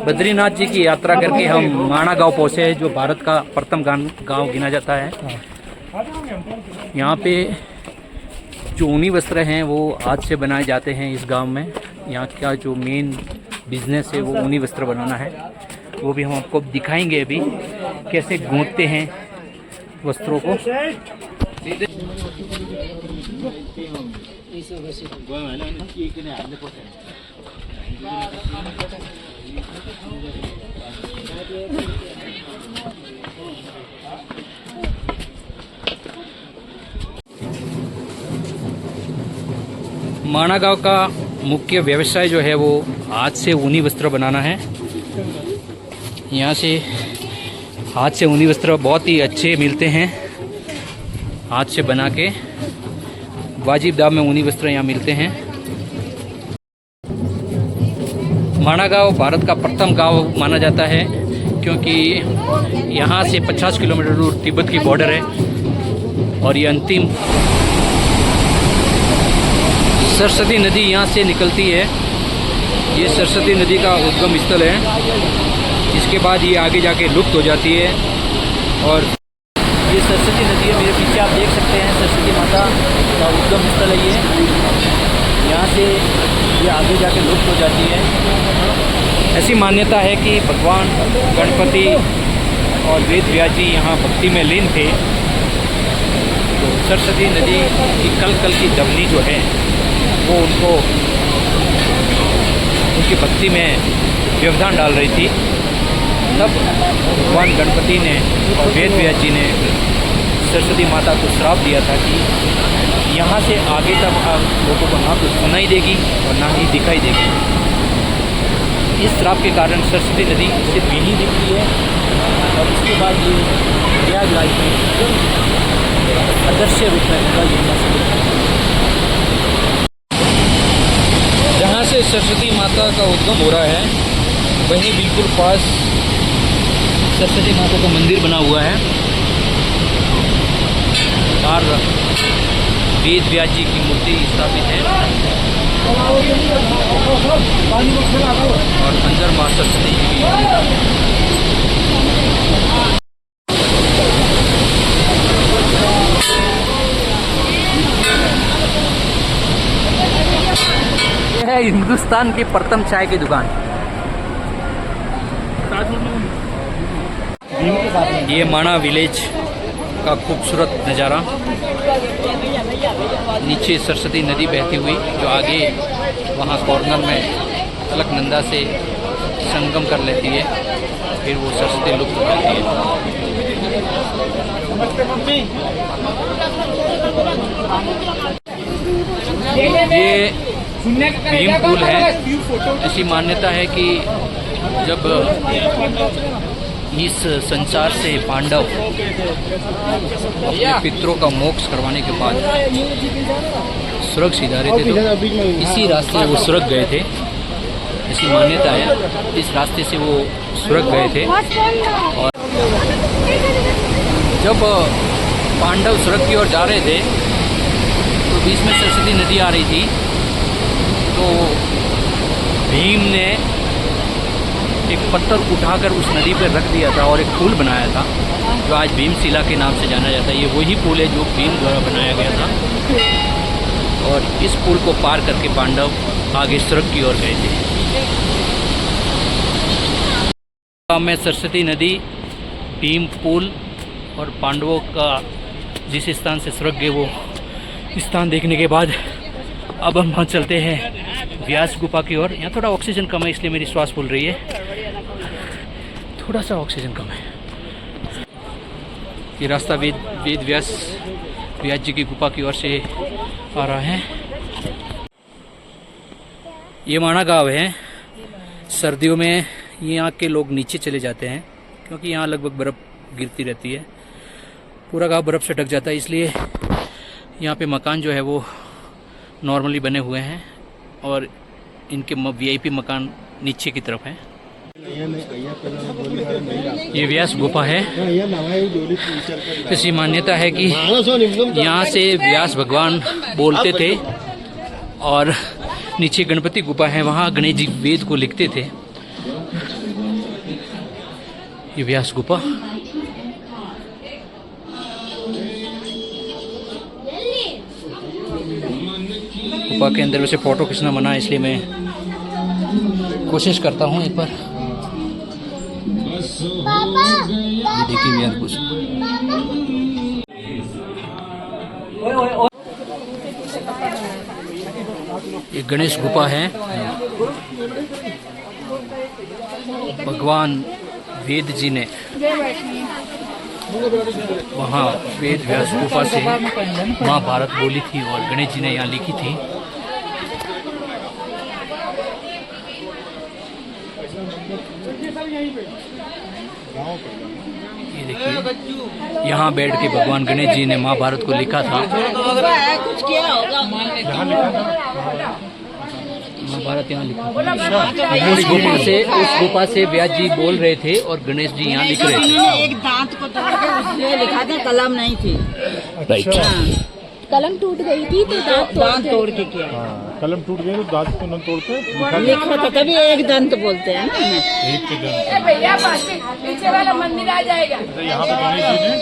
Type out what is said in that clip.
बद्रीनाथ जी की यात्रा करके हम माणा गांव पहुँचे हैं, जो भारत का प्रथम गांव गिना जाता है। यहाँ पे जो ऊनी वस्त्र हैं वो हाथ से बनाए जाते हैं इस गांव में। यहाँ का जो मेन बिजनेस है वो ऊनी वस्त्र बनाना है। वो भी हम आपको दिखाएंगे अभी कैसे गूंथते हैं वस्त्रों को। माणा गांव का मुख्य व्यवसाय जो है वो हाथ से ऊनी वस्त्र बनाना है। यहाँ से हाथ से ऊनी वस्त्र बहुत ही अच्छे मिलते हैं। हाथ से बना के वाजिब दाम में ऊनी वस्त्र यहाँ मिलते हैं। माणा गांव भारत का प्रथम गांव माना जाता है, क्योंकि यहाँ से 50 किलोमीटर दूर तिब्बत की बॉर्डर है और ये अंतिम सरस्वती नदी यहाँ से निकलती है। ये सरस्वती नदी का उद्गम स्थल है। इसके बाद ये आगे जाके लुप्त हो जाती है। और ये सरस्वती नदी है, मेरे पीछे आप देख सकते हैं सरस्वती माता का उद्गम स्थल है। ये यहाँ से ये आगे जाके लुप्त हो जाती है। ऐसी मान्यता है कि भगवान गणपति और वेद व्यास जी यहाँ भक्ति में लीन थे। तो सरस्वती नदी की कल की धवनी जो है वो उनको उनकी भक्ति में व्यवधान डाल रही थी। तब भगवान गणपति ने और वेद व्यास जी ने सरस्वती माता को श्राप दिया था कि यहाँ से आगे तक लोगों को ना तो सुनाई देगी और ना ही दिखाई देगी। इस श्राप के कारण सरस्वती नदी सिर्फ यहीं दिखती है और उसके बाद ये प्रयागराज में अदृश्य रूप में होगा। जहाँ से सरस्वती माता का उद्गम हो रहा है वहीं बिल्कुल पास सरस्वती माता का मंदिर बना हुआ है। बाहर वेद व्यास जी की मूर्ति स्थापित है और अंदर माँ सरस्वती जी की। यह है हिंदुस्तान की प्रथम चाय की दुकान। ये माणा विलेज का खूबसूरत नज़ारा। नीचे सरस्वती नदी बहती हुई जो आगे वहाँ कॉर्नर में अलकनंदा से संगम कर लेती है, फिर वो सरस्वती लुप्त हो जाती है। ये भीम पुल है। ऐसी मान्यता है कि जब इस संसार से पांडव अपने पितरों का मोक्ष करवाने के बाद स्वर्ग सिधारे थे, तो इसी रास्ते वो स्वर्ग गए थे। ऐसी मान्यता है, इस रास्ते से वो स्वर्ग गए थे। और जब पांडव स्वर्ग की ओर जा रहे थे तो बीच में सरस्वती नदी आ रही थी। तो भीम ने एक पत्थर उठाकर उस नदी पर रख दिया था और एक पुल बनाया था जो आज भीमशिला के नाम से जाना जाता है। ये वही पुल है जो भीम द्वारा बनाया गया था और इस पुल को पार करके पांडव आगे स्वर्ग की ओर गए थे। में सरस्वती नदी, भीम पुल और पांडवों का जिस स्थान से स्वर्ग गए वो स्थान देखने के बाद अब हम चलते हैं व्यास गुफा की ओर। यहाँ थोड़ा ऑक्सीजन कम है इसलिए मेरी श्वास फूल रही है, थोड़ा सा ऑक्सीजन कम है। ये रास्ता वेद व्यास जी की गुफा की ओर से आ रहा है। ये माणा गांव है। सर्दियों में यहाँ के लोग नीचे चले जाते हैं क्योंकि यहाँ लगभग बर्फ़ गिरती रहती है। पूरा गांव बर्फ़ से ढक जाता है, इसलिए यहाँ पे मकान जो है वो नॉर्मली बने हुए हैं और इनके वीआईपी मकान नीचे की तरफ हैं। ये व्यास गुफा है। ऐसी मान्यता है कि यहाँ से व्यास भगवान बोलते थे और नीचे गणपति गुफा है, वहाँ गणेश जी वेद को लिखते थे। ये व्यास गुफा। गुफा के अंदर वैसे फोटो खींचना मना है, इसलिए मैं कोशिश करता हूँ एक बार। ये देखिए व्यास गुफा। ये गणेश गुफा है। भगवान वेद जी ने वहाँ वेद व्यास गुफा से महाभारत बोली थी और गणेश जी ने यहाँ लिखी थी। ये देखिए, यहाँ बैठ के भगवान गणेश जी ने महाभारत को लिखा था। कुछ किया होगा महाभारत यहाँ लिखा। उस गुफा से व्यास जी बोल रहे थे और गणेश जी यहाँ लिख रहे थे। एक दांत को तोड़ के उसमें लिखा था, कलम नहीं थी। राइट। कलम टूट गई थी तो दांत तोड़ के किया। कलम टूट गई तो दांत को न तोड़ के लिखा था, तभी एक दंत बोलते हैं ना। एक के दंत। भैया पीछे वाला मंदिर आ जाएगा। यहाँ पे गणेश जी ने